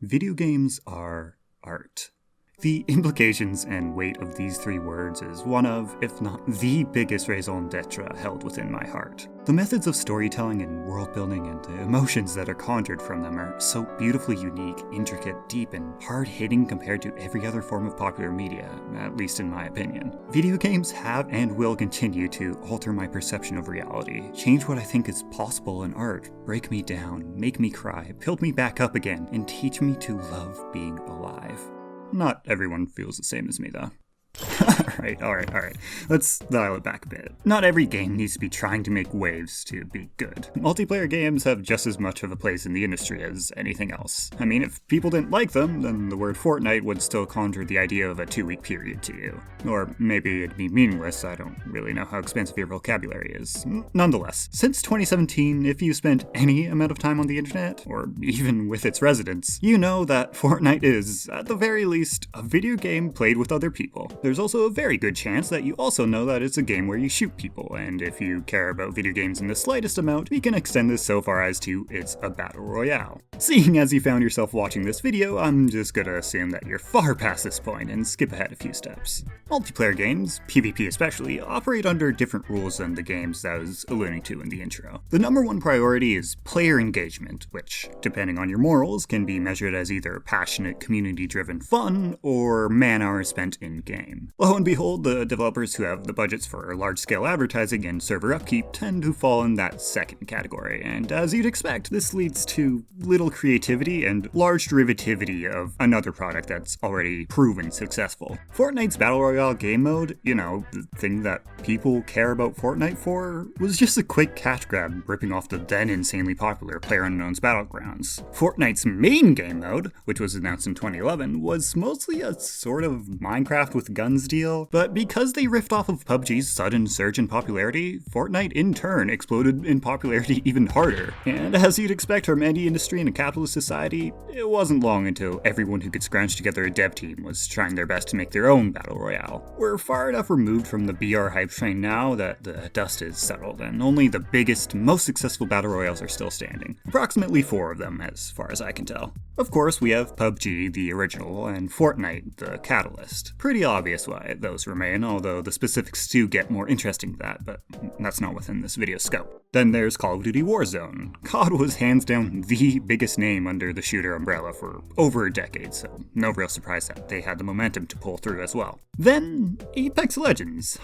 Video games are art. The implications and weight of these three words is one of, if not the biggest raison d'etre held within my heart. The methods of storytelling and world building and the emotions that are conjured from them are so beautifully unique, intricate, deep, and hard-hitting compared to every other form of popular media, at least in my opinion. Video games have and will continue to alter my perception of reality, change what I think is possible in art, break me down, make me cry, build me back up again, and teach me to love being alive. Not everyone feels the same as me, though. Alright. Let's dial it back a bit. Not every game needs to be trying to make waves to be good. Multiplayer games have just as much of a place in the industry as anything else. I mean, if people didn't like them, then the word Fortnite would still conjure the idea of a 2-week period to you. Or maybe it'd be meaningless, I don't really know how expansive your vocabulary is. Nonetheless, since 2017, if you spent any amount of time on the internet, or even with its residents, you know that Fortnite is, at the very least, a video game played with other people. There's also a very good chance that you also know that it's a game where you shoot people, and if you care about video games in the slightest amount, we can extend this so far as to it's a battle royale. Seeing as you found yourself watching this video, I'm just gonna assume that you're far past this point and skip ahead a few steps. Multiplayer games, PvP especially, operate under different rules than the games that I was alluding to in the intro. The number one priority is player engagement, which, depending on your morals, can be measured as either passionate, community-driven fun, or man-hours spent in-game. Lo and behold, the developers who have the budgets for large-scale advertising and server upkeep tend to fall in that second category, and as you'd expect, this leads to little creativity and large derivativity of another product that's already proven successful. Fortnite's Battle Royale game mode, the thing that people care about Fortnite for, was just a quick cash grab ripping off the then insanely popular PlayerUnknown's Battlegrounds. Fortnite's main game mode, which was announced in 2011, was mostly a sort of Minecraft with guns deal, but because they riffed off of PUBG's sudden surge in popularity, Fortnite in turn exploded in popularity even harder. And as you'd expect from any industry in a capitalist society, it wasn't long until everyone who could scrounge together a dev team was trying their best to make their own battle royale. We're far enough removed from the BR hype train now that the dust is settled, and only the biggest, most successful battle royales are still standing. Approximately 4 of them, as far as I can tell. Of course, we have PUBG, the original, and Fortnite, the catalyst. Pretty obvious why those remain, although the specifics do get more interesting than that, but that's not within this video's scope. Then there's Call of Duty Warzone. COD was hands down the biggest name under the shooter umbrella for over a decade, so no real surprise that they had the momentum to pull through as well. Then, Apex Legends,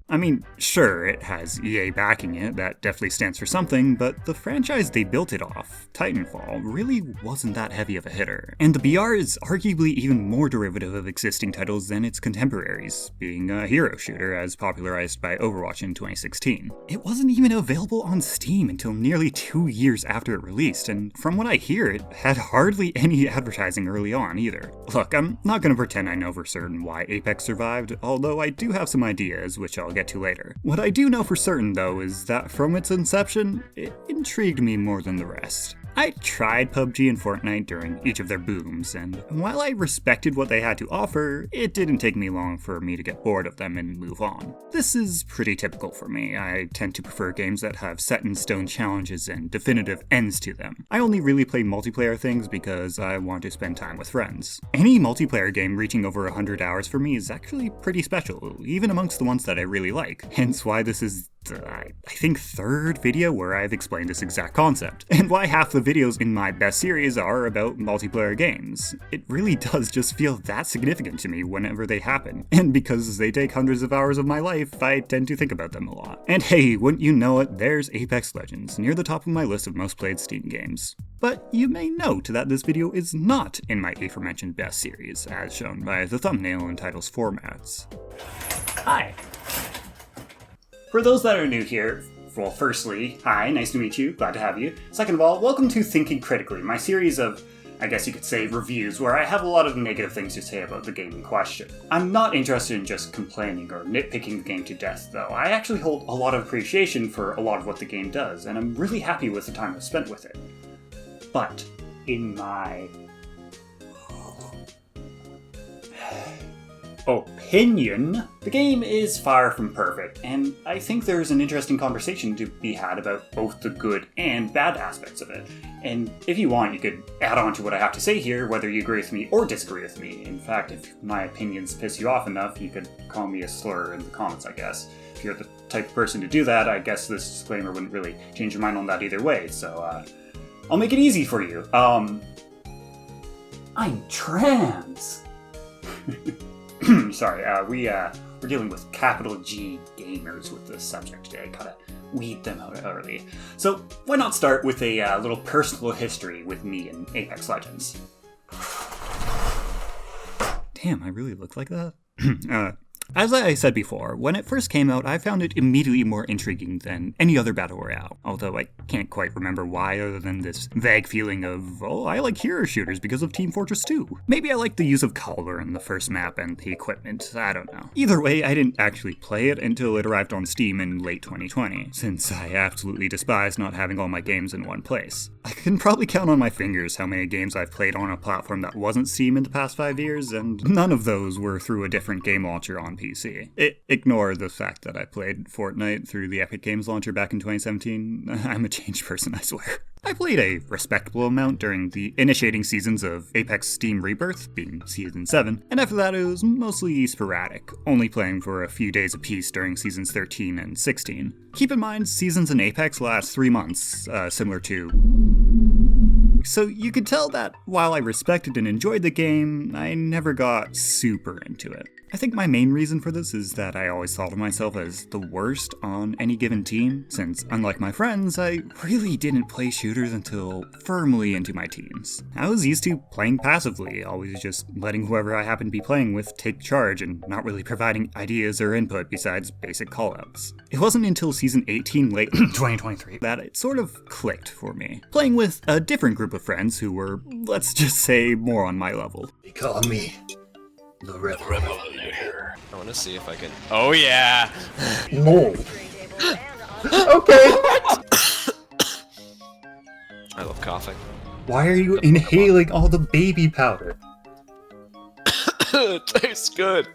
I mean, sure, it has EA backing it, that definitely stands for something, but the franchise they built it off, Titanfall, really wasn't that heavy of a hitter. And the BR is arguably even more derivative of existing titles than its contemporaries, being a hero shooter as popularized by Overwatch in 2016. It wasn't even available on Steam until nearly 2 years after it released, and from what I hear, it had hardly any advertising early on either. Look, I'm not gonna pretend I know for certain why Apex survived, although I do have some ideas, which I'll get to later. What I do know for certain, though, is that from its inception, it intrigued me more than the rest. I tried PUBG and Fortnite during each of their booms, and while I respected what they had to offer, it didn't take me long for me to get bored of them and move on. This is pretty typical for me. I tend to prefer games that have set-in-stone challenges and definitive ends to them. I only really play multiplayer things because I want to spend time with friends. Any multiplayer game reaching over 100 hours for me is actually pretty special, even amongst the ones that I really like. Hence why this is I think third video where I've explained this exact concept, and why half the videos in my best series are about multiplayer games. It really does just feel that significant to me whenever they happen, and because they take hundreds of hours of my life, I tend to think about them a lot. And hey, wouldn't you know it, there's Apex Legends, near the top of my list of most played Steam games. But you may note that this video is not in my aforementioned best series, as shown by the thumbnail and title's formats. Hi! For those that are new here, well, firstly, hi, nice to meet you, glad to have you. Second of all, welcome to Thinking Critically, my series of, I guess you could say, reviews, where I have a lot of negative things to say about the game in question. I'm not interested in just complaining or nitpicking the game to death, though. I actually hold a lot of appreciation for a lot of what the game does, and I'm really happy with the time I've spent with it. But, in my opinion, the game is far from perfect, and I think there's an interesting conversation to be had about both the good and bad aspects of it. And if you want, you could add on to what I have to say here, whether you agree with me or disagree with me. In fact, if my opinions piss you off enough, you could call me a slur in the comments, I guess. If you're the type of person to do that, I guess this disclaimer wouldn't really change your mind on that either way, so I'll make it easy for you. I'm trans! Sorry, we're dealing with capital G gamers with this subject today. Gotta weed them out early. So why not start with a little personal history with me and Apex Legends? Damn, I really look like that? As I said before, when it first came out, I found it immediately more intriguing than any other battle royale, although I can't quite remember why other than this vague feeling of, oh, I like hero shooters because of Team Fortress 2. Maybe I like the use of color in the first map and the equipment, I don't know. Either way, I didn't actually play it until it arrived on Steam in late 2020, since I absolutely despise not having all my games in one place. I can probably count on my fingers how many games I've played on a platform that wasn't Steam in the past 5 years, and none of those were through a different game launcher on PC. Ignore the fact that I played Fortnite through the Epic Games launcher back in 2017. I'm a changed person, I swear. I played a respectable amount during the initiating seasons of Apex Steam Rebirth, being Season 7, and after that it was mostly sporadic, only playing for a few days apiece during Seasons 13 and 16. Keep in mind, seasons in Apex last 3 months, similar to... So you could tell that while I respected and enjoyed the game, I never got super into it. I think my main reason for this is that I always thought of myself as the worst on any given team, since unlike my friends, I really didn't play shooters until firmly into my teens. I was used to playing passively, always just letting whoever I happened to be playing with take charge and not really providing ideas or input besides basic callouts. It wasn't until Season 18 late 2023 that it sort of clicked for me, playing with a different group of friends who were, let's just say, more on my level. They call me the Revolutionator. I want to see if I can... Oh, yeah! No. Okay. I love coughing. Why are you inhaling all the baby powder? It tastes good.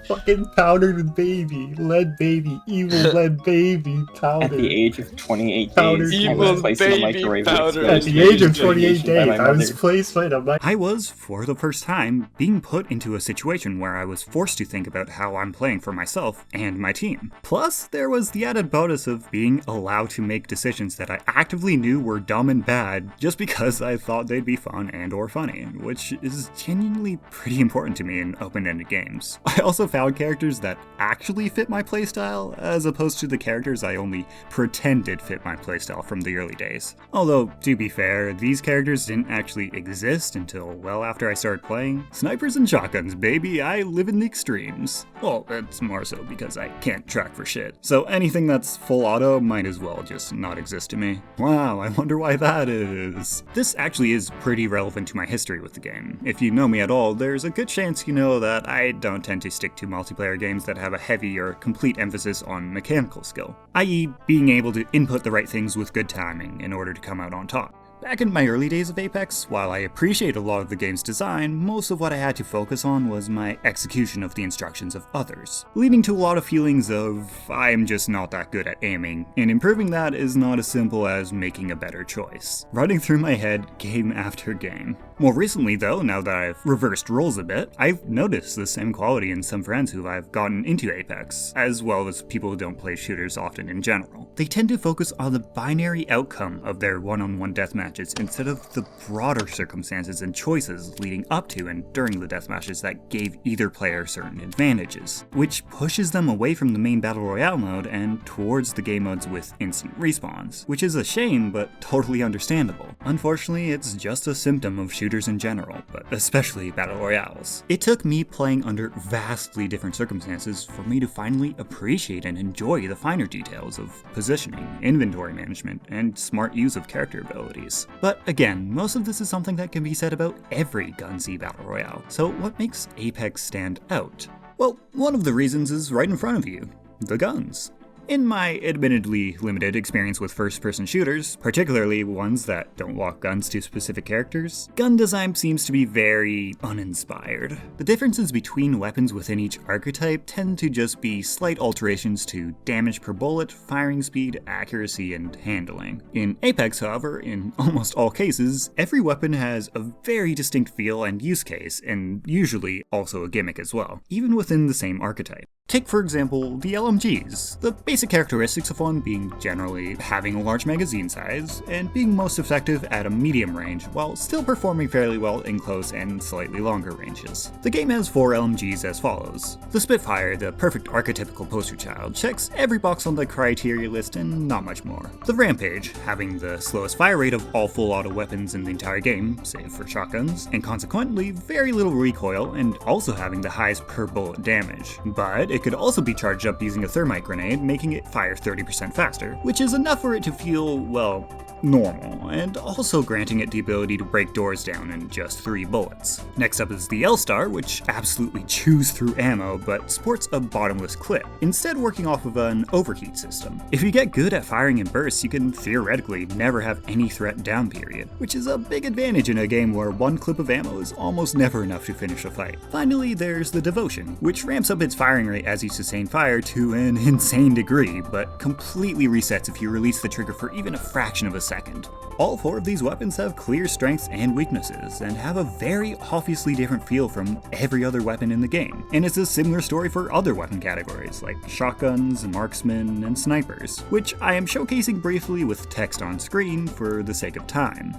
Fucking powdered baby, lead baby, evil lead baby, powder. At the age of 28 Powdered days, I evil was placed in the baby microwave. powder. At the age of 28 days, by my I was mother. placed by the I was, for the first time, being put into a situation where I was forced to think about how I'm playing for myself and my team. Plus, there was the added bonus of being allowed to make decisions that I actively knew were dumb and bad just because I thought they'd be fun and or funny, which is genuinely pretty important to me in open-ended games. I also found characters that actually fit my playstyle, as opposed to the characters I only pretended fit my playstyle from the early days. Although, to be fair, these characters didn't actually exist until well after I started playing. Snipers and shotguns, baby, I live in the extremes. Well, it's more so because I can't track for shit. So anything that's full auto might as well just not exist to me. Wow, I wonder why that is. This actually is pretty relevant to my history with the game. If you know me at all, there's a good chance you know that I don't tend to stick to multiplayer games that have a heavy or complete emphasis on mechanical skill, i.e. being able to input the right things with good timing in order to come out on top. Back in my early days of Apex, while I appreciate a lot of the game's design, most of what I had to focus on was my execution of the instructions of others, leading to a lot of feelings of, I'm just not that good at aiming, and improving that is not as simple as making a better choice, running through my head game after game. More recently though, now that I've reversed roles a bit, I've noticed the same quality in some friends who I've gotten into Apex, as well as people who don't play shooters often in general. They tend to focus on the binary outcome of their one-on-one deathmatches instead of the broader circumstances and choices leading up to and during the deathmatches that gave either player certain advantages, which pushes them away from the main battle royale mode and towards the game modes with instant respawns, which is a shame but totally understandable. Unfortunately, it's just a symptom of shooters in general, but especially battle royales. It took me playing under vastly different circumstances for me to finally appreciate and enjoy the finer details of positioning, inventory management, and smart use of character abilities. But again, most of this is something that can be said about every Gun-Z battle royale, so what makes Apex stand out? Well, one of the reasons is right in front of you: the guns. In my admittedly limited experience with first-person shooters, particularly ones that don't lock guns to specific characters, gun design seems to be very uninspired. The differences between weapons within each archetype tend to just be slight alterations to damage per bullet, firing speed, accuracy, and handling. In Apex, however, in almost all cases, every weapon has a very distinct feel and use case, and usually also a gimmick as well, even within the same archetype. Take, for example, the LMGs, the basic characteristics of one being generally having a large magazine size, and being most effective at a medium range, while still performing fairly well in close and slightly longer ranges. The game has 4 LMGs as follows. The Spitfire, the perfect archetypical poster child, checks every box on the criteria list and not much more. The Rampage, having the slowest fire rate of all full auto weapons in the entire game, save for shotguns, and consequently very little recoil, and also having the highest per bullet damage. But it could also be charged up using a thermite grenade, making it fire 30% faster, which is enough for it to feel, well, normal, and also granting it the ability to break doors down in just 3 bullets. Next up is the L-Star, which absolutely chews through ammo, but sports a bottomless clip, instead working off of an overheat system. If you get good at firing in bursts, you can theoretically never have any threat down period, which is a big advantage in a game where 1 clip of ammo is almost never enough to finish a fight. Finally, there's the Devotion, which ramps up its firing rate as you sustain fire to an insane degree, but completely resets if you release the trigger for even a fraction of a second. All 4 of these weapons have clear strengths and weaknesses, and have a very obviously different feel from every other weapon in the game. And it's a similar story for other weapon categories, like shotguns, marksmen, and snipers, which I am showcasing briefly with text on screen for the sake of time.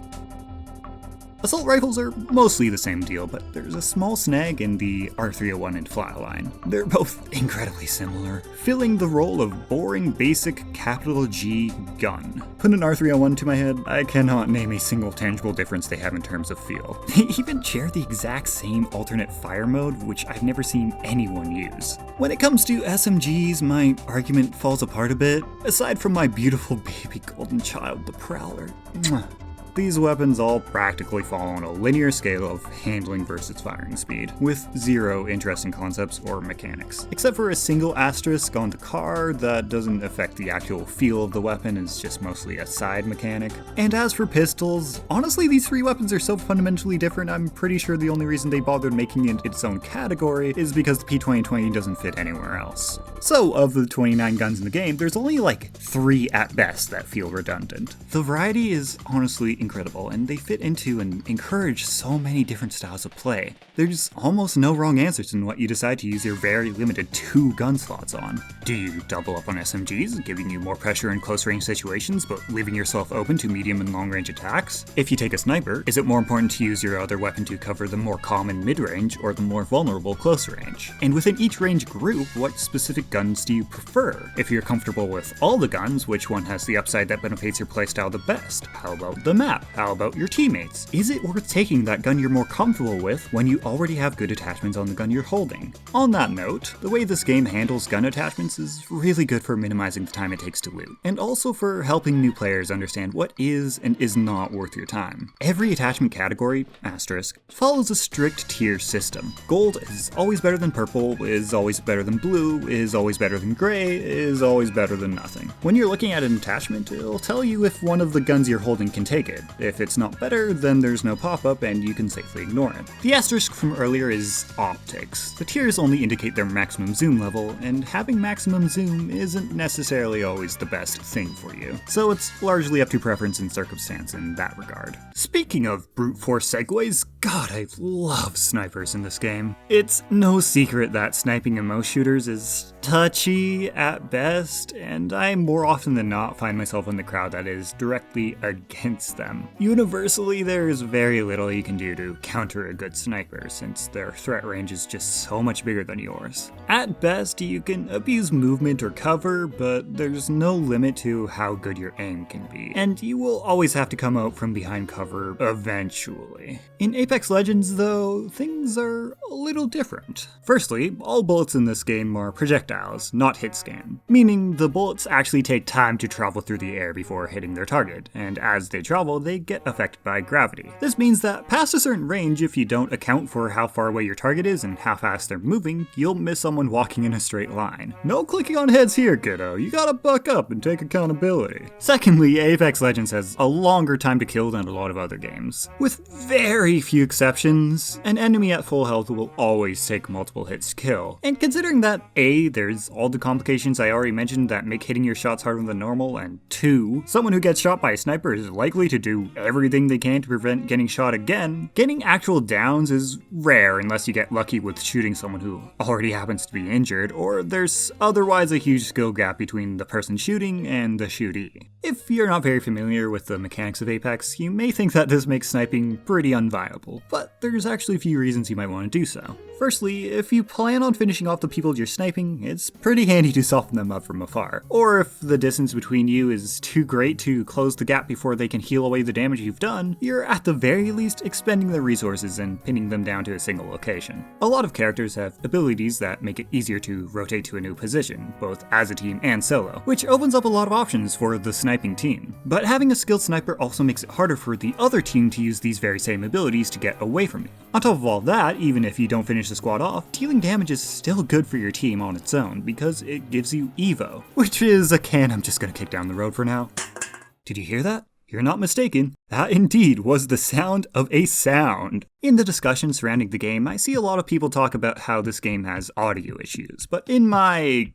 Assault rifles are mostly the same deal, but there's a small snag in the R301 and Flatline. They're both incredibly similar, filling the role of boring basic capital G gun. Put an R301 to my head, I cannot name a single tangible difference they have in terms of feel. They even share the exact same alternate fire mode, which I've never seen anyone use. When it comes to SMGs, my argument falls apart a bit, aside from my beautiful baby golden child, the Prowler. These weapons all practically fall on a linear scale of handling versus firing speed, with 0 interesting concepts or mechanics. Except for a single asterisk on the car that doesn't affect the actual feel of the weapon, it's just mostly a side mechanic. And as for pistols, honestly these 3 weapons are so fundamentally different, I'm pretty sure the only reason they bothered making it its own category is because the P2020 doesn't fit anywhere else. So, of the 29 guns in the game, there's only like 3 at best that feel redundant. The variety is honestly incredible, and they fit into and encourage so many different styles of play. There's almost no wrong answers in what you decide to use your very limited 2 gun slots on. Do you double up on SMGs, giving you more pressure in close range situations, but leaving yourself open to medium and long range attacks? If you take a sniper, is it more important to use your other weapon to cover the more common mid-range or the more vulnerable close range? And within each range group, what specific guns do you prefer? If you're comfortable with all the guns, which one has the upside that benefits your playstyle the best? How about the map? How about your teammates? Is it worth taking that gun you're more comfortable with when you already have good attachments on the gun you're holding? On that note, the way this game handles gun attachments is really good for minimizing the time it takes to loot, and also for helping new players understand what is and is not worth your time. Every attachment category, asterisk, follows a strict tier system. Gold is always better than purple, is always better than blue, is always better than gray, is always better than nothing. When you're looking at an attachment, it'll tell you if one of the guns you're holding can take it. If it's not better, then there's no pop-up and you can safely ignore it. The asterisk from earlier is optics. The tiers only indicate their maximum zoom level, and having maximum zoom isn't necessarily always the best thing for you. So it's largely up to preference and circumstance in that regard. Speaking of brute force segues, God, I love snipers in this game. It's no secret that sniping in most shooters is touchy at best, and I more often than not find myself in the crowd that is directly against them. Universally, there is very little you can do to counter a good sniper, since their threat range is just so much bigger than yours. At best, you can abuse movement or cover, but there's no limit to how good your aim can be, and you will always have to come out from behind cover eventually. In Apex Legends, though, things are a little different. Firstly, all bullets in this game are projectiles, not hit scan, meaning the bullets actually take time to travel through the air before hitting their target, and as they travel, they get affected by gravity. This means that past a certain range, if you don't account for how far away your target is and how fast they're moving, you'll miss someone walking in a straight line. No clicking on heads here, kiddo. You gotta buck up and take accountability. Secondly, Apex Legends has a longer time to kill than a lot of other games. With very few exceptions, an enemy at full health will always take multiple hits to kill. And considering that A, there's all the complications I already mentioned that make hitting your shots harder than normal, and 2, someone who gets shot by a sniper is likely to do everything they can to prevent getting shot again, getting actual downs is rare unless you get lucky with shooting someone who already happens to be injured, or there's otherwise a huge skill gap between the person shooting and the shootee. If you're not very familiar with the mechanics of Apex, you may think that this makes sniping pretty unviable, but there's actually a few reasons you might want to do so. Firstly, if you plan on finishing off the people you're sniping, it's pretty handy to soften them up from afar. Or if the distance between you is too great to close the gap before they can heal away the damage you've done, you're at the very least expending their resources and pinning them down to a single location. A lot of characters have abilities that make it easier to rotate to a new position, both as a team and solo, which opens up a lot of options for the sniping team. But having a skilled sniper also makes it harder for the other team to use these very same abilities to get away from you. On top of all that, even if you don't finish the squad off, dealing damage is still good for your team on its own because it gives you Evo, which is a can I'm just gonna kick down the road for now. Did you hear that? You're not mistaken. That indeed was the sound of a sound. In the discussion surrounding the game, I see a lot of people talk about how this game has audio issues, but in my,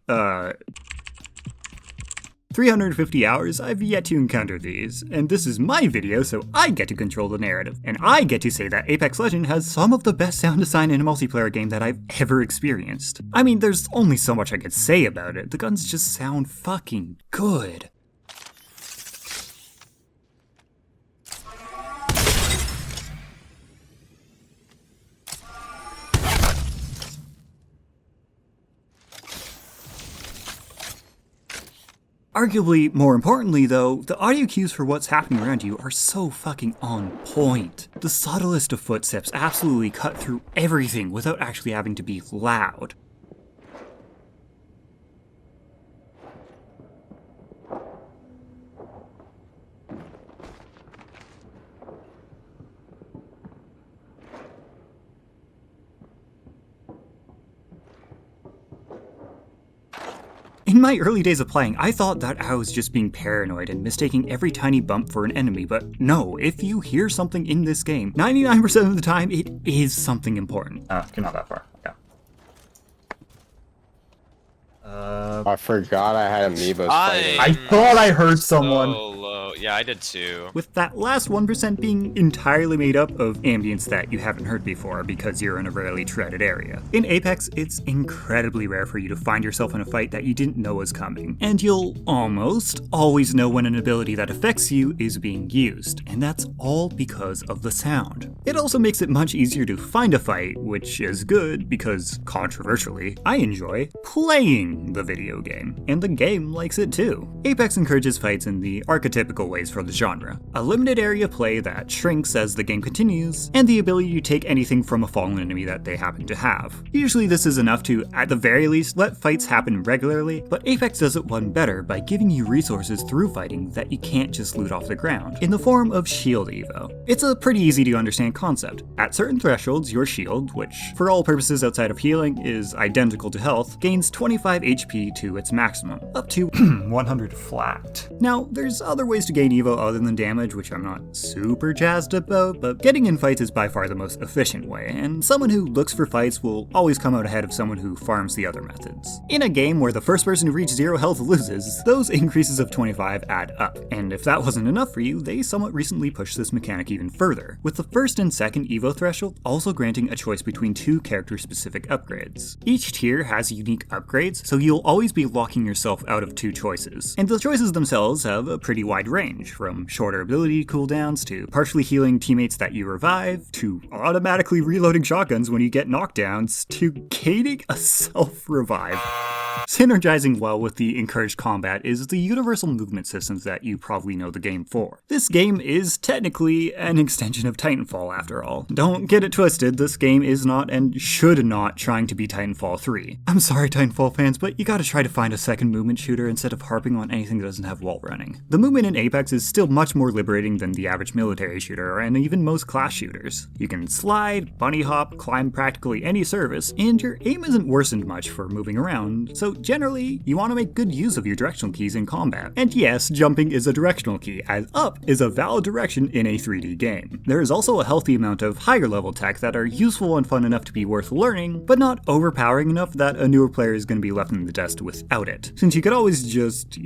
350 hours, I've yet to encounter these, and this is my video, so I get to control the narrative. And I get to say that Apex Legends has some of the best sound design in a multiplayer game that I've ever experienced. I mean, there's only so much I could say about it. The guns just sound fucking good. Arguably, more importantly though, the audio cues for what's happening around you are so fucking on point. The subtlest of footsteps absolutely cut through everything without actually having to be loud. In my early days of playing, I thought that I was just being paranoid and mistaking every tiny bump for an enemy, but no, if you hear something in this game, 99% of the time, it is something important. You're not that far. Yeah. I forgot I had amiibos fighting. I thought I heard someone. So low. Yeah, I did too. With that last 1% being entirely made up of ambience that you haven't heard before because you're in a rarely treaded area. In Apex, it's incredibly rare for you to find yourself in a fight that you didn't know was coming, and you'll almost always know when an ability that affects you is being used, and that's all because of the sound. It also makes it much easier to find a fight, which is good because, controversially, I enjoy playing the video game, and the game likes it too. Apex encourages fights in the archetypical ways for the genre. A limited area play that shrinks as the game continues, and the ability to take anything from a fallen enemy that they happen to have. Usually this is enough to, at the very least, let fights happen regularly, but Apex does it one better by giving you resources through fighting that you can't just loot off the ground, in the form of shield evo. It's a pretty easy to understand concept. At certain thresholds, your shield, which for all purposes outside of healing is identical to health, gains 25 HP to its maximum, up to 100 flat. Now, there's other ways to gain evo other than damage, which I'm not super jazzed about, but getting in fights is by far the most efficient way, and someone who looks for fights will always come out ahead of someone who farms the other methods. In a game where the first person who reaches 0 health loses, those increases of 25 add up, and if that wasn't enough for you, they somewhat recently pushed this mechanic even further, with the first and second evo threshold also granting a choice between 2 character-specific upgrades. Each tier has unique upgrades, so you'll always be locking yourself out of 2 choices, and the choices themselves have a pretty wide range, from shorter ability cooldowns to partially healing teammates that you revive, to automatically reloading shotguns when you get knockdowns, to gaining a self-revive. Synergizing well with the encouraged combat is the universal movement systems that you probably know the game for. This game is technically an extension of Titanfall after all. Don't get it twisted, this game is not and should not trying to be Titanfall 3. I'm sorry Titanfall fans, but you gotta try to find a second movement shooter instead of harping on anything that doesn't have wall running. The movement in Apex is still much more liberating than the average military shooter and even most class shooters. You can slide, bunny hop, climb practically any surface, and your aim isn't worsened much for moving around, so generally, you want to make good use of your directional keys in combat. And yes, jumping is a directional key, as up is a valid direction in a 3D game. There is also a healthy amount of higher level tech that are useful and fun enough to be worth learning, but not overpowering enough that a newer player is going to be left in the dust without it, since you could always just,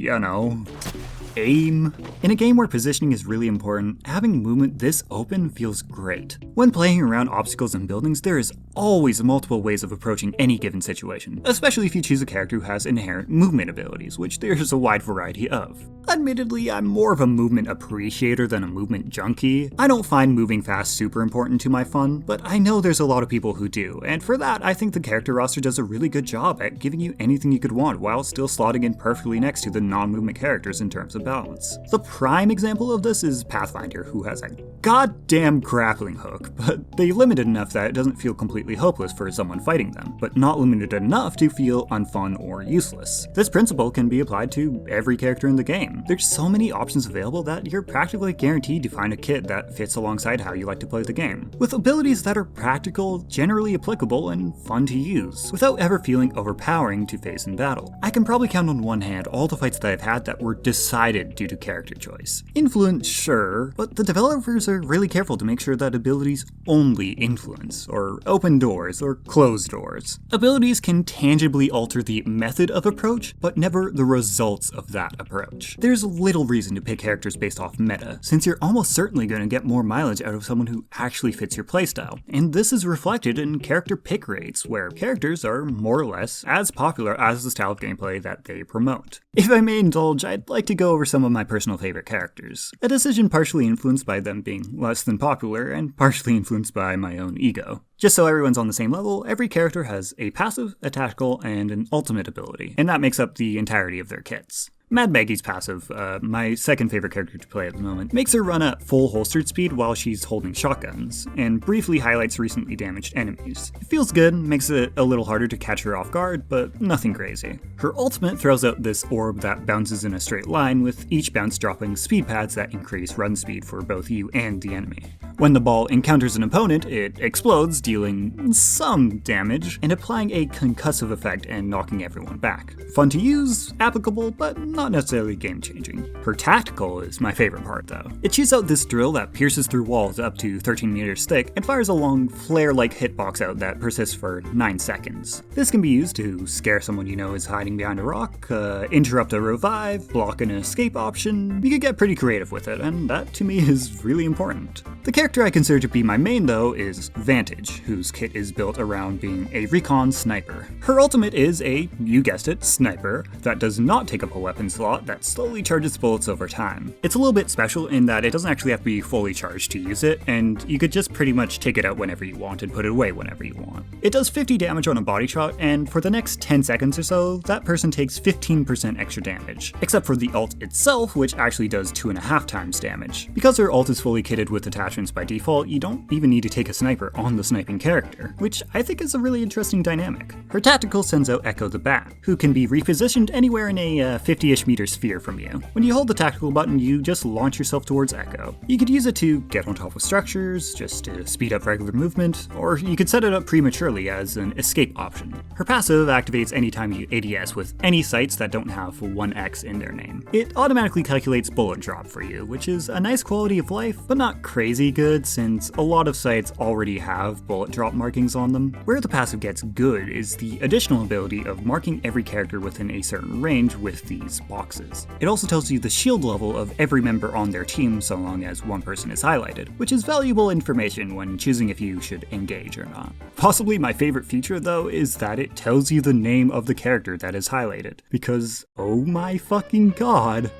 aim. In a game where positioning is really important, having movement this open feels great. When playing around obstacles and buildings, there is always multiple ways of approaching any given situation, especially if you choose a character who has inherent movement abilities, which there's a wide variety of. Admittedly, I'm more of a movement appreciator than a movement junkie. I don't find moving fast super important to my fun, but I know there's a lot of people who do, and for that, I think the character roster does a really good job at giving you anything you could want while still slotting in perfectly next to the non-movement characters in terms of balance. The prime example of this is Pathfinder, who has a goddamn grappling hook, but they limited enough that it doesn't feel completely hopeless for someone fighting them, but not limited enough to feel unfun or useless. This principle can be applied to every character in the game. There's so many options available that you're practically guaranteed to find a kit that fits alongside how you like to play the game, with abilities that are practical, generally applicable, and fun to use, without ever feeling overpowering to face in battle. I can probably count on one hand all the fights that I've had that were decided due to character choice. Influence, sure, but the developers are really careful to make sure that abilities only influence, or open doors, or close doors. Abilities can tangibly alter the method of approach, but never the results of that approach. There's little reason to pick characters based off meta, since you're almost certainly going to get more mileage out of someone who actually fits your playstyle, and this is reflected in character pick rates, where characters are more or less as popular as the style of gameplay that they promote. If I may indulge, I'd like to go over some of my personal favorite characters, a decision partially influenced by them being less than popular and partially influenced by my own ego. Just so everyone's on the same level, every character has a passive, a tactical, and an ultimate ability, and that makes up the entirety of their kits. Mad Maggie's passive, my second favorite character to play at the moment, makes her run at full holstered speed while she's holding shotguns, and briefly highlights recently damaged enemies. It feels good, makes it a little harder to catch her off guard, but nothing crazy. Her ultimate throws out this orb that bounces in a straight line, with each bounce dropping speed pads that increase run speed for both you and the enemy. When the ball encounters an opponent, it explodes, dealing some damage, and applying a concussive effect and knocking everyone back. Fun to use, applicable, but not necessarily game-changing. Her tactical is my favorite part though. It shoots out this drill that pierces through walls up to 13 meters thick and fires a long flare-like hitbox out that persists for 9 seconds. This can be used to scare someone you know is hiding behind a rock, interrupt a revive, block an escape option. You could get pretty creative with it, and that to me is really important. The character I consider to be my main though is Vantage, whose kit is built around being a recon sniper. Her ultimate is a, you guessed it, sniper, that does not take up a weapon slot that slowly charges bullets over time. It's a little bit special in that it doesn't actually have to be fully charged to use it, and you could just pretty much take it out whenever you want and put it away whenever you want. It does 50 damage on a body shot, and for the next 10 seconds or so, that person takes 15% extra damage, except for the ult itself, which actually does 2.5 times damage. Because her ult is fully kitted with attachments by default, you don't even need to take a sniper on the sniping character, which I think is a really interesting dynamic. Her tactical sends out Echo the Bat, who can be repositioned anywhere in a 50-ish meter sphere from you. When you hold the tactical button, you just launch yourself towards Echo. You could use it to get on top of structures, just to speed up regular movement, or you could set it up prematurely as an escape option. Her passive activates anytime you ADS with any sites that don't have 1x in their name. It automatically calculates bullet drop for you, which is a nice quality of life, but not crazy good since a lot of sites already have bullet drop markings on them. Where the passive gets good is the additional ability of marking every character within a certain range with these boxes. It also tells you the shield level of every member on their team so long as one person is highlighted, which is valuable information when choosing if you should engage or not. Possibly my favorite feature though is that it tells you the name of the character that is highlighted, because oh my fucking god.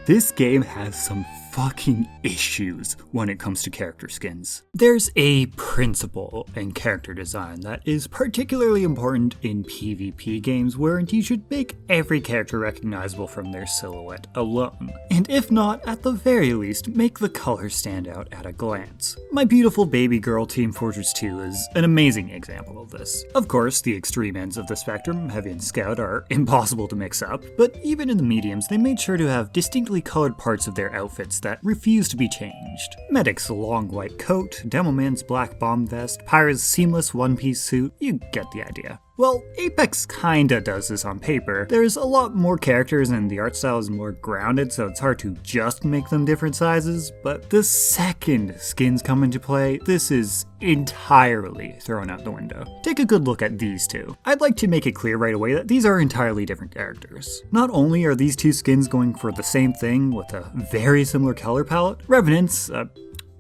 This game has some fucking issues when it comes to character skins. There's a principle in character design that is particularly important in PvP games where you should make every character recognizable from their silhouette alone. And if not, at the very least, make the colors stand out at a glance. My beautiful baby girl Team Fortress 2 is an amazing example of this. Of course, the extreme ends of the spectrum, Heavy and Scout, are impossible to mix up, but even in the mediums, they made sure to have distinctly colored parts of their outfits that refuse to be changed. Medic's long white coat, Demoman's black bomb vest, Pyra's seamless one-piece suit, you get the idea. Well, Apex kinda does this on paper. There's a lot more characters and the art style is more grounded, so it's hard to just make them different sizes, but the second skins come into play, this is entirely thrown out the window. Take a good look at these two. I'd like to make it clear right away that these are entirely different characters. Not only are these two skins going for the same thing with a very similar color palette, Revenant's,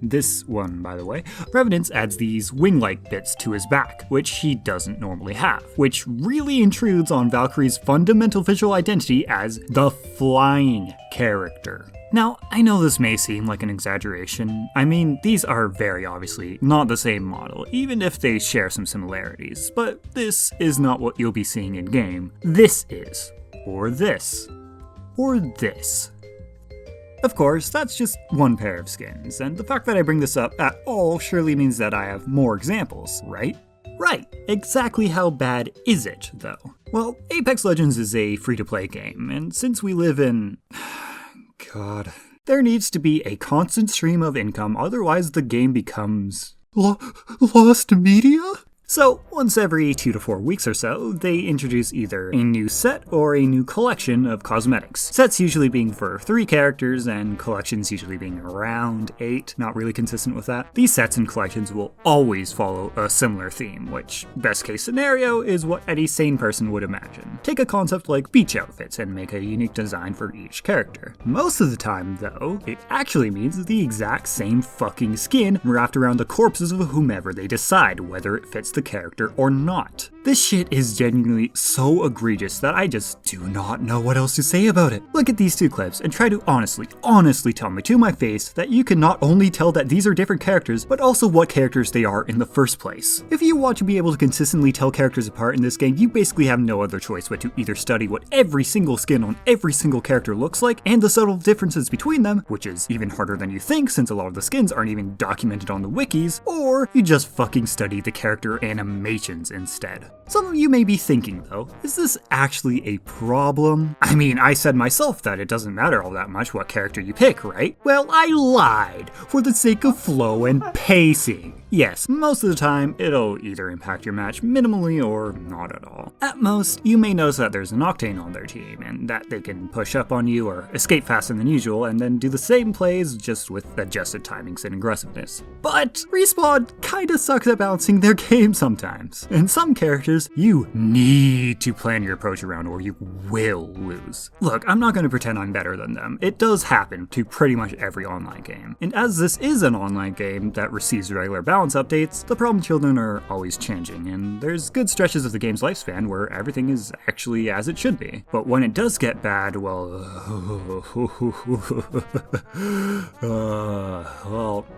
this one, by the way, Revenant adds these wing-like bits to his back, which he doesn't normally have, which really intrudes on Valkyrie's fundamental visual identity as the flying character. Now, I know this may seem like an exaggeration. I mean, these are very obviously not the same model, even if they share some similarities, but this is not what you'll be seeing in-game. This is. Or this. Or this. Of course, that's just one pair of skins, and the fact that I bring this up at all surely means that I have more examples, right? Right. Exactly how bad is it, though? Well, Apex Legends is a free-to-play game, and since we live in... God... There needs to be a constant stream of income, otherwise the game becomes... lost media? So, once every 2 to 4 weeks or so, they introduce either a new set or a new collection of cosmetics. Sets usually being for 3 characters, and collections usually being around 8, not really consistent with that. These sets and collections will always follow a similar theme, which, best case scenario, is what any sane person would imagine. Take a concept like beach outfits and make a unique design for each character. Most of the time, though, it actually means the exact same fucking skin wrapped around the corpses of whomever they decide, whether it fits the character or not. This shit is genuinely so egregious that I just do not know what else to say about it. Look at these 2 clips and try to honestly tell me to my face that you can not only tell that these are different characters, but also what characters they are in the first place. If you want to be able to consistently tell characters apart in this game, you basically have no other choice but to either study what every single skin on every single character looks like and the subtle differences between them, which is even harder than you think since a lot of the skins aren't even documented on the wikis, or you just fucking study the character animations instead. Some of you may be thinking though, is this actually a problem? I mean, I said myself that it doesn't matter all that much what character you pick, right? Well, I lied, for the sake of flow and pacing. Yes, most of the time, it'll either impact your match minimally or not at all. At most, you may notice that there's an Octane on their team, and that they can push up on you or escape faster than usual, and then do the same plays just with adjusted timings and aggressiveness. But Respawn kinda sucks at balancing their game sometimes. And some characters, you need to plan your approach around or you will lose. Look, I'm not gonna pretend I'm better than them. It does happen to pretty much every online game. And as this is an online game that receives regular balance updates, the problem children are always changing, and there's good stretches of the game's lifespan where everything is actually as it should be. But when it does get bad, well,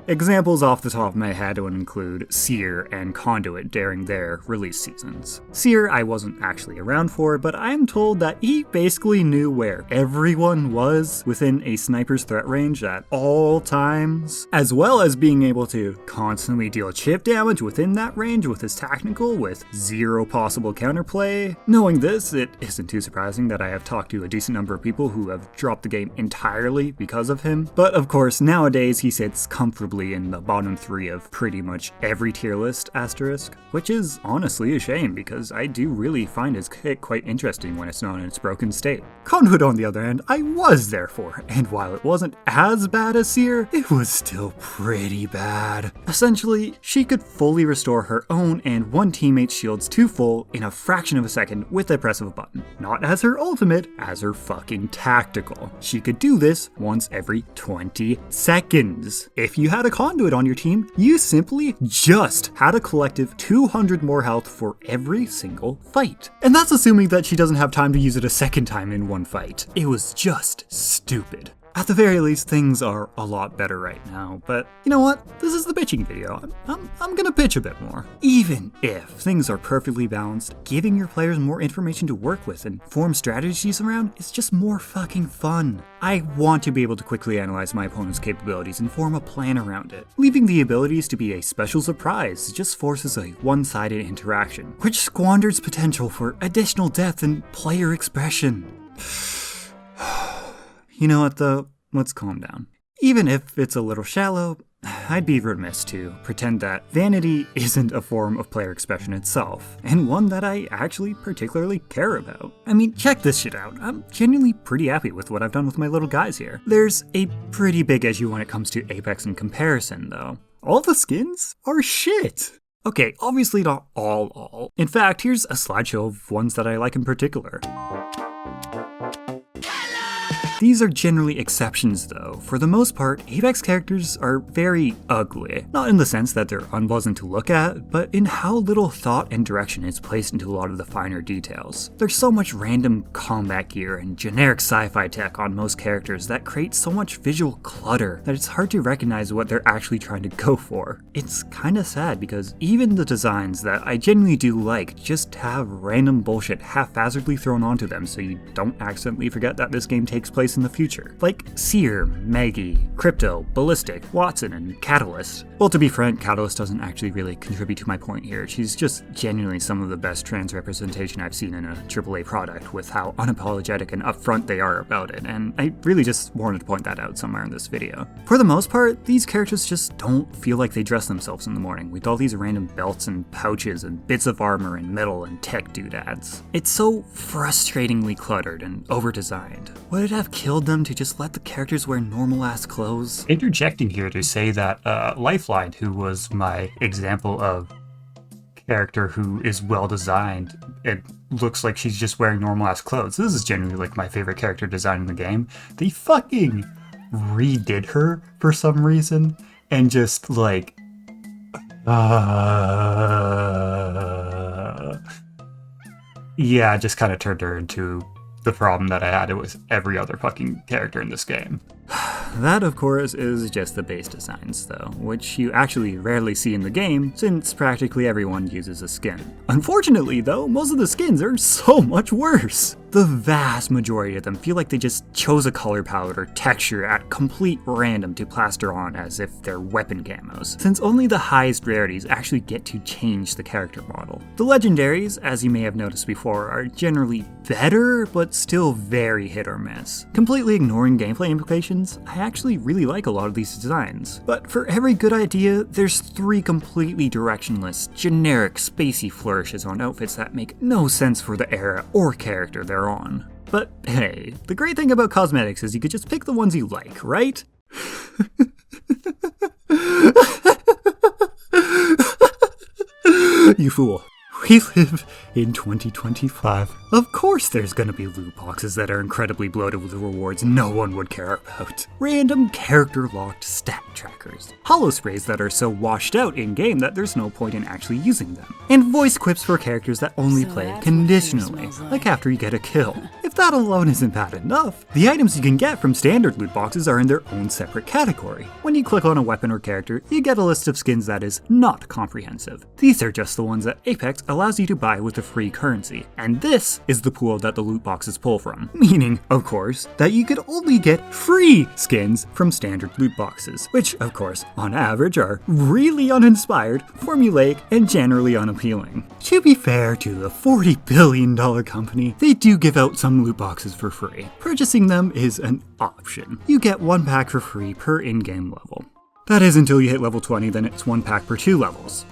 examples off the top of my head would include Seer and Conduit during their release seasons. Seer I wasn't actually around for, but I'm told that he basically knew where everyone was within a sniper's threat range at all times, as well as being able to constantly deal chip damage within that range with his tactical with 0 possible counterplay. Knowing this, it isn't too surprising that I have talked to a decent number of people who have dropped the game entirely because of him. But of course, nowadays he sits comfortably in the bottom 3 of pretty much every tier list asterisk, which is honestly a shame because I do really find his kit quite interesting when it's not in its broken state. Conduit on the other hand, I was there for, and while it wasn't as bad as Seer, it was still pretty bad. Essentially, she could fully restore her own and one teammate's shields to full in a fraction of a second with the press of a button. Not as her ultimate, as her fucking tactical. She could do this once every 20 seconds. If you had a Conduit on your team, you simply just had a collective 200 more health for every single fight. And that's assuming that she doesn't have time to use it a second time in one fight. It was just stupid. At the very least, things are a lot better right now, but you know what? This is the bitching video. I'm gonna bitch a bit more. Even if things are perfectly balanced, giving your players more information to work with and form strategies around is just more fucking fun. I want to be able to quickly analyze my opponent's capabilities and form a plan around it. Leaving the abilities to be a special surprise just forces a one-sided interaction, which squanders potential for additional depth and player expression. You know what though? Let's calm down. Even if it's a little shallow, I'd be remiss to pretend that vanity isn't a form of player expression itself, and one that I actually particularly care about. I mean, check this shit out. I'm genuinely pretty happy with what I've done with my little guys here. There's a pretty big issue when it comes to Apex in comparison, though. All the skins are shit. Okay, obviously not all. In fact, here's a slideshow of ones that I like in particular. These are generally exceptions though. For the most part, Apex characters are very ugly. Not in the sense that they're unpleasant to look at, but in how little thought and direction is placed into a lot of the finer details. There's so much random combat gear and generic sci-fi tech on most characters that creates so much visual clutter that it's hard to recognize what they're actually trying to go for. It's kinda sad because even the designs that I genuinely do like just have random bullshit haphazardly thrown onto them so you don't accidentally forget that this game takes place in the future. Like Seer, Maggie, Crypto, Ballistic, Watson, and Catalyst. Well, to be frank, Catalyst doesn't actually really contribute to my point here. She's just genuinely some of the best trans representation I've seen in a AAA product with how unapologetic and upfront they are about it, and I really just wanted to point that out somewhere in this video. For the most part, these characters just don't feel like they dress themselves in the morning with all these random belts and pouches and bits of armor and metal and tech doodads. It's so frustratingly cluttered and over-designed. Would it have killed them to just let the characters wear normal-ass clothes? Interjecting here to say that Lifeline, who was my example of character who is well-designed, it looks like she's just wearing normal-ass clothes. This is generally like my favorite character design in the game. They fucking redid her for some reason and just like... yeah, just kind of turned her into the problem that I had with every other fucking character in this game. That, of course, is just the base designs, though, which you actually rarely see in the game, since practically everyone uses a skin. Unfortunately, though, most of the skins are so much worse. The vast majority of them feel like they just chose a color palette or texture at complete random to plaster on as if they're weapon camos, since only the highest rarities actually get to change the character model. The legendaries, as you may have noticed before, are generally better, but still very hit or miss. Completely ignoring gameplay implications, I actually really like a lot of these designs. But for every good idea, there's 3 completely directionless, generic, spacey flourishes on outfits that make no sense for the era or character they're on. But hey, the great thing about cosmetics is you could just pick the ones you like, right? You fool. We live in 2025. Of course there's gonna be loot boxes that are incredibly bloated with rewards no one would care about. Random character-locked stat trackers. Holo sprays that are so washed out in-game that there's no point in actually using them. And voice quips for characters that only play conditionally, like after you get a kill. If that alone isn't bad enough, the items you can get from standard loot boxes are in their own separate category. When you click on a weapon or character, you get a list of skins that is not comprehensive. These are just the ones that Apex allows you to buy with a free currency, and this is the pool that the loot boxes pull from. Meaning, of course, that you could only get free skins from standard loot boxes, which, of course, on average are really uninspired, formulaic, and generally unappealing. To be fair to the $40 billion company, they do give out some loot boxes for free. Purchasing them is an option. You get 1 pack for free per in-game level. That is until you hit level 20, then it's 1 pack per 2 levels.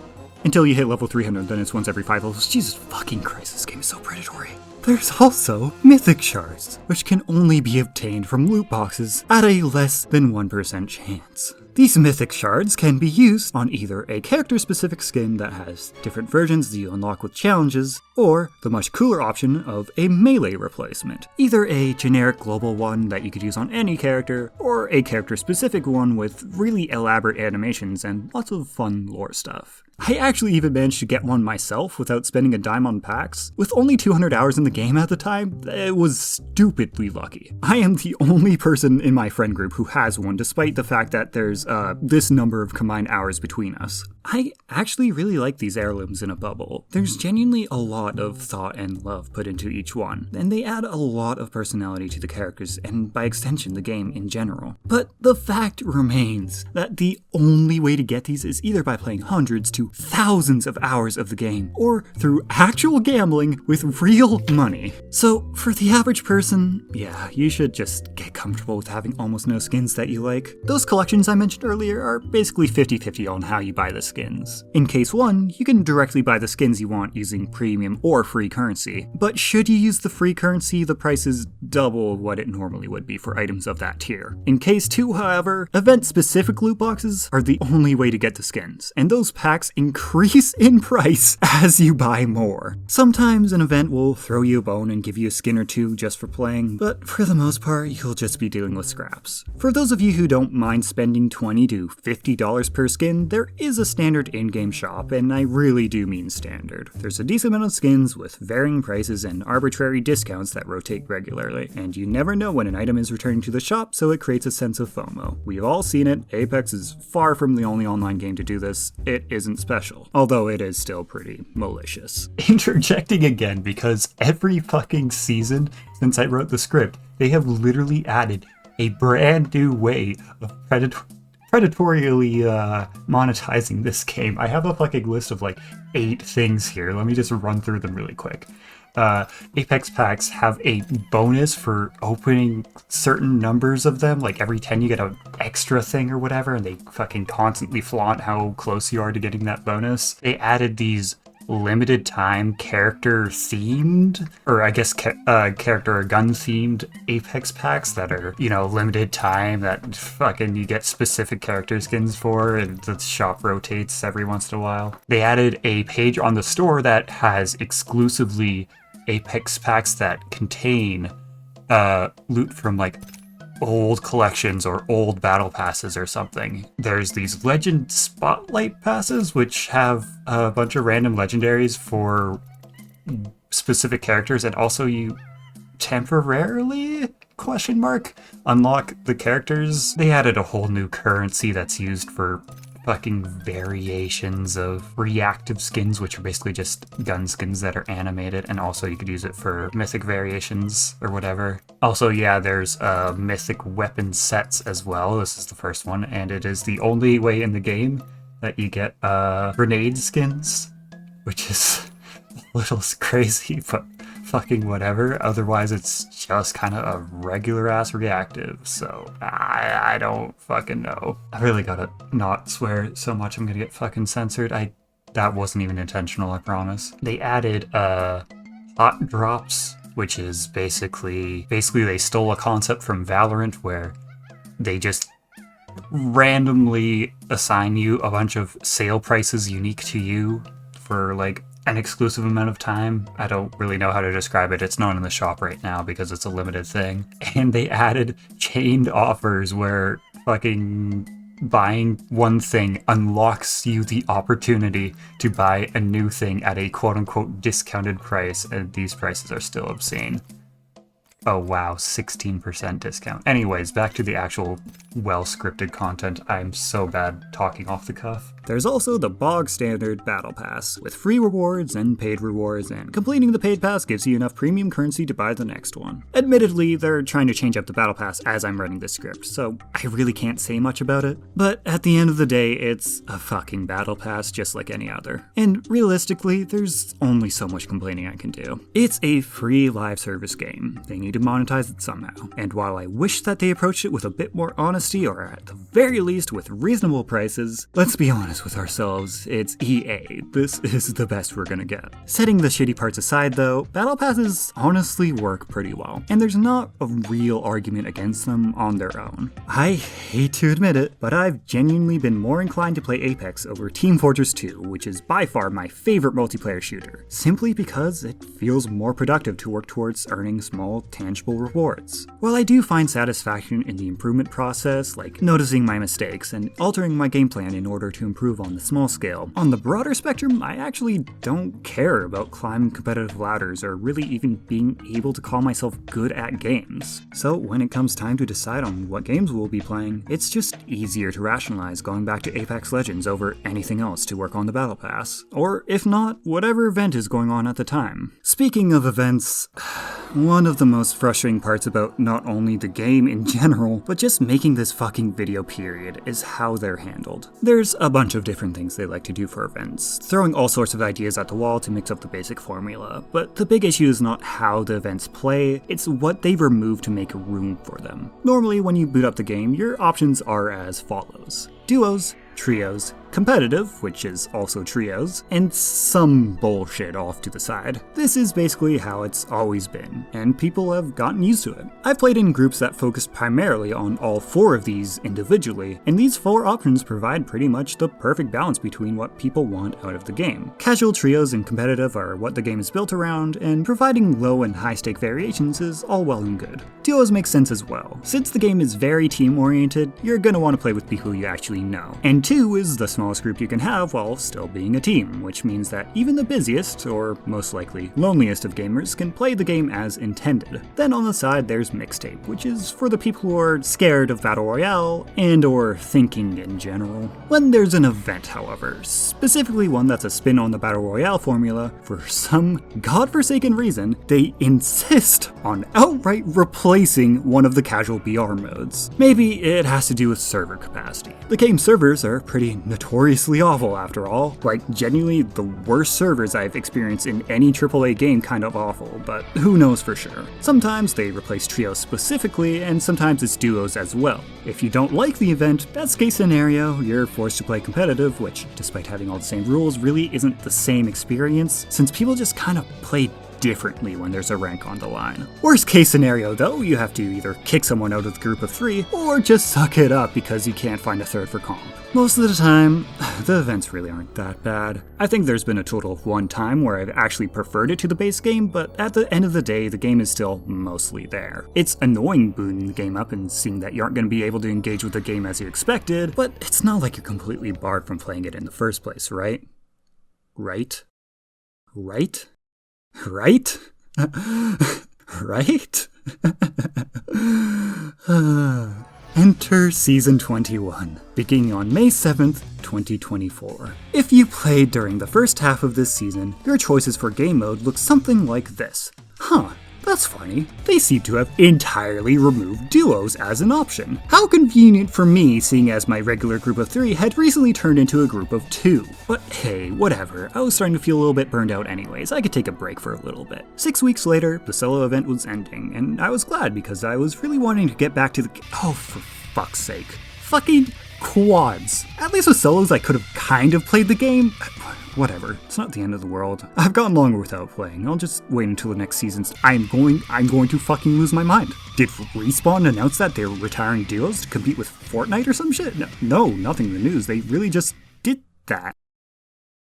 Until you hit level 300, then it's once every 5 levels. Jesus fucking Christ, this game is so predatory. There's also mythic shards, which can only be obtained from loot boxes at a less than 1% chance. These mythic shards can be used on either a character-specific skin that has different versions that you unlock with challenges, or the much cooler option of a melee replacement. Either a generic global one that you could use on any character, or a character-specific one with really elaborate animations and lots of fun lore stuff. I actually even managed to get one myself without spending a dime on packs. With only 200 hours in the game at the time, it was stupidly lucky. I am the only person in my friend group who has one, despite the fact that there's this number of combined hours between us. I actually really like these heirlooms in a bubble. There's genuinely a lot of thought and love put into each one, and they add a lot of personality to the characters and by extension the game in general. But the fact remains that the only way to get these is either by playing hundreds to thousands of hours of the game, or through actual gambling with real money. So for the average person, yeah, you should just get comfortable with having almost no skins that you like. Those collections I mentioned earlier are basically 50-50 on how you buy the skins. In case 1, you can directly buy the skins you want using premium or free currency, but should you use the free currency, the price is double what it normally would be for items of that tier. In case 2, however, event-specific loot boxes are the only way to get the skins, and those packs increase in price as you buy more. Sometimes an event will throw you a bone and give you a skin or two just for playing, but for the most part, you'll just be dealing with scraps. For those of you who don't mind spending $20 to $50 per skin, there is a standard in-game shop, and I really do mean standard. There's a decent amount of skins with varying prices and arbitrary discounts that rotate regularly, and you never know when an item is returning to the shop, so it creates a sense of FOMO. We've all seen it. Apex is far from the only online game to do this. It isn't special, although it is still pretty malicious. Interjecting again, because every fucking season since I wrote the script, they have literally added a brand new way of predatorially monetizing this game. I have a fucking list of like 8 things here. Let me just run through them really quick. Apex packs have a bonus for opening certain numbers of them. Like every 10 you get an extra thing or whatever, and they fucking constantly flaunt how close you are to getting that bonus. They added these limited time character themed, or I guess character or gun themed Apex packs that are, you know, limited time that fucking you get specific character skins for, and the shop rotates every once in a while. They added a page on the store that has exclusively Apex packs that contain loot from like old collections or old battle passes or something. There's these legend spotlight passes which have a bunch of random legendaries for specific characters, and also you temporarily unlock the characters. They added a whole new currency that's used for fucking variations of reactive skins, which are basically just gun skins that are animated, and also you could use it for mythic variations or whatever. Also, yeah, there's mythic weapon sets as well. This is the first one, and it is the only way in the game that you get grenade skins, which is a little crazy, but fucking whatever. Otherwise, it's just kind of a regular ass reactive, so I don't fucking know. I really gotta not swear so much I'm gonna get fucking censored. That wasn't even intentional, I promise. They added hot drops, which is basically they stole a concept from Valorant where they just randomly assign you a bunch of sale prices unique to you for like an exclusive amount of time. I don't really know how to describe it. It's not in the shop right now because it's a limited thing. And they added chained offers where fucking buying one thing unlocks you the opportunity to buy a new thing at a quote-unquote discounted price, and these prices are still obscene. Oh wow, 16% discount. Anyways, back to the actual well-scripted content. I'm so bad talking off the cuff. There's also the bog standard battle pass, with free rewards and paid rewards, and completing the paid pass gives you enough premium currency to buy the next one. Admittedly, they're trying to change up the battle pass as I'm writing this script, so I really can't say much about it. But at the end of the day, it's a fucking battle pass just like any other. And realistically, there's only so much complaining I can do. It's a free live service game. They need to monetize it somehow. And while I wish that they approached it with a bit more honesty, or at the very least with reasonable prices, let's be honest with ourselves, it's EA. This is the best we're gonna get. Setting the shitty parts aside though, battle passes honestly work pretty well, and there's not a real argument against them on their own. I hate to admit it, but I've genuinely been more inclined to play Apex over Team Fortress 2, which is by far my favorite multiplayer shooter, simply because it feels more productive to work towards earning small, tangible rewards. While I do find satisfaction in the improvement process process, like noticing my mistakes and altering my game plan in order to improve on the small scale. On the broader spectrum, I actually don't care about climbing competitive ladders or really even being able to call myself good at games. So when it comes time to decide on what games we'll be playing, it's just easier to rationalize going back to Apex Legends over anything else to work on the Battle Pass. Or if not, whatever event is going on at the time. Speaking of events, one of the most frustrating parts about not only the game in general, but just making this fucking video period is how they're handled. There's a bunch of different things they like to do for events, throwing all sorts of ideas at the wall to mix up the basic formula, but the big issue is not how the events play, it's what they remove to make room for them. Normally when you boot up the game, your options are as follows: duos, trios, competitive, which is also trios, and some bullshit off to the side. This is basically how it's always been, and people have gotten used to it. I've played in groups that focus primarily on all 4 of these individually, and these 4 options provide pretty much the perfect balance between what people want out of the game. Casual trios and competitive are what the game is built around, and providing low and high stake variations is all well and good. Duos make sense as well. Since the game is very team oriented, you're gonna want to play with people you actually know. And 2 is the smallest group you can have while still being a team, which means that even the busiest, or most likely loneliest of gamers can play the game as intended. Then on the side there's mixtape, which is for the people who are scared of Battle Royale and or thinking in general. When there's an event, however, specifically one that's a spin on the Battle Royale formula, for some godforsaken reason, they insist on outright replacing one of the casual BR modes. Maybe it has to do with server capacity. The game servers are pretty notoriously awful after all, like genuinely the worst servers I've experienced in any AAA game kind of awful, but who knows for sure. Sometimes they replace trios specifically, and sometimes it's duos as well. If you don't like the event, best case scenario, you're forced to play competitive, which, despite having all the same rules, really isn't the same experience, since people just kind of play differently when there's a rank on the line. Worst case scenario though, you have to either kick someone out of the group of 3, or just suck it up because you can't find a third for comp. Most of the time, the events really aren't that bad. I think there's been a total of 1 time where I've actually preferred it to the base game, but at the end of the day, the game is still mostly there. It's annoying booting the game up and seeing that you aren't going to be able to engage with the game as you expected, but it's not like you're completely barred from playing it in the first place, right? Right? Right? Right? Right? Enter Season 21, beginning on May 7th, 2024. If you played during the first half of this season, your choices for game mode look something like this. Huh, that's funny. They seem to have entirely removed duos as an option. How convenient for me, seeing as my regular group of 3 had recently turned into a group of 2. But hey, whatever, I was starting to feel a little bit burned out anyways, I could take a break for a little bit. 6 weeks later, the solo event was ending, and I was glad because I was really wanting to get back to the— oh, for fuck's sake. Fucking quads. At least with solos I could have kind of played the game. Whatever, it's not the end of the world. I've gone longer without playing. I'll just wait until the next season. I'm going to fucking lose my mind. Did Respawn announce that they were retiring duos to compete with Fortnite or some shit? No, nothing in the news. They really just did that.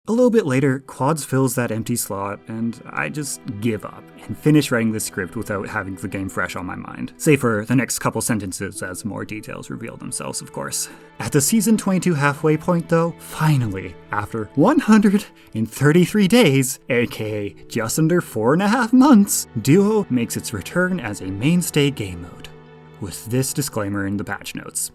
A little bit later, Quads fills that empty slot, and I just give up and finish writing the script without having the game fresh on my mind. Save for the next couple sentences as more details reveal themselves, of course. At the Season 22 halfway point though, finally, after 133 days, aka just under 4.5 months, Duo makes its return as a mainstay game mode. With this disclaimer in the patch notes.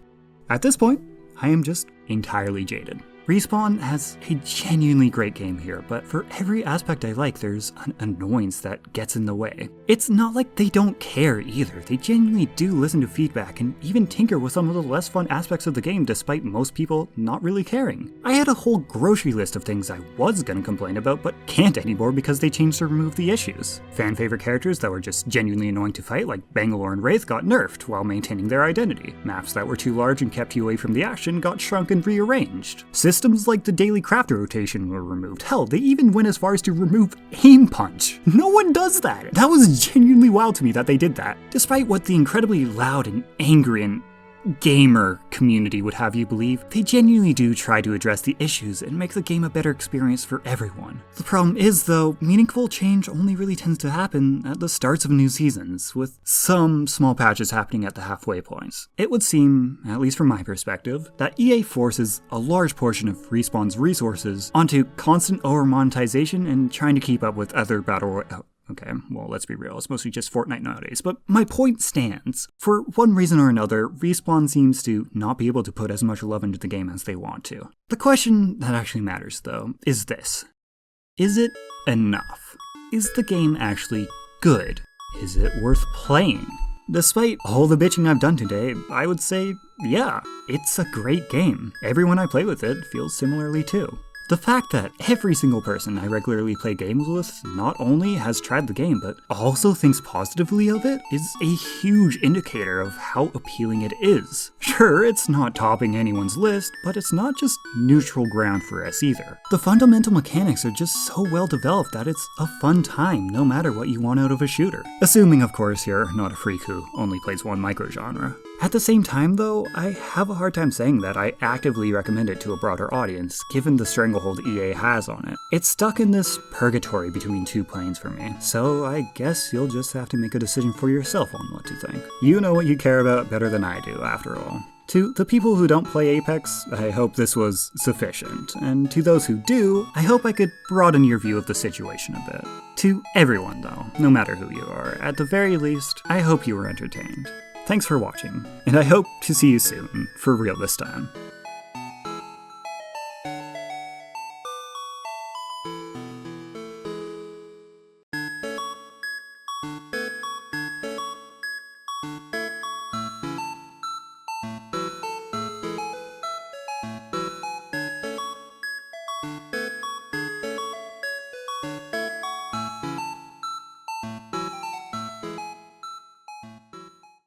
At this point, I am just entirely jaded. Respawn has a genuinely great game here, but for every aspect I like, there's an annoyance that gets in the way. It's not like they don't care either, they genuinely do listen to feedback and even tinker with some of the less fun aspects of the game despite most people not really caring. I had a whole grocery list of things I was gonna complain about but can't anymore because they changed to remove the issues. Fan favorite characters that were just genuinely annoying to fight like Bangalore and Wraith got nerfed while maintaining their identity. Maps that were too large and kept you away from the action got shrunk and rearranged. Systems like the daily crafter rotation were removed. Hell, they even went as far as to remove aim punch. No one does that. That was genuinely wild to me that they did that. Despite what the incredibly loud and angry and gamer community would have you believe, they genuinely do try to address the issues and make the game a better experience for everyone. The problem is, though, meaningful change only really tends to happen at the starts of new seasons, with some small patches happening at the halfway points. It would seem, at least from my perspective, that EA forces a large portion of Respawn's resources onto constant over-monetization and trying to keep up with other Okay, well, let's be real, it's mostly just Fortnite nowadays, but my point stands. For one reason or another, Respawn seems to not be able to put as much love into the game as they want to. The question that actually matters, though, is this. Is it enough? Is the game actually good? Is it worth playing? Despite all the bitching I've done today, I would say, yeah, it's a great game. Everyone I play with it feels similarly too. The fact that every single person I regularly play games with not only has tried the game, but also thinks positively of it is a huge indicator of how appealing it is. Sure, it's not topping anyone's list, but it's not just neutral ground for us either. The fundamental mechanics are just so well developed that it's a fun time no matter what you want out of a shooter. Assuming, of course, you're not a freak who only plays one microgenre. At the same time, though, I have a hard time saying that I actively recommend it to a broader audience, given the stranglehold EA has on it. It's stuck in this purgatory between two planes for me, so I guess you'll just have to make a decision for yourself on what to think. You know what you care about better than I do, after all. To the people who don't play Apex, I hope this was sufficient, and to those who do, I hope I could broaden your view of the situation a bit. To everyone, though, no matter who you are, at the very least, I hope you were entertained. Thanks for watching, and I hope to see you soon, for real this time.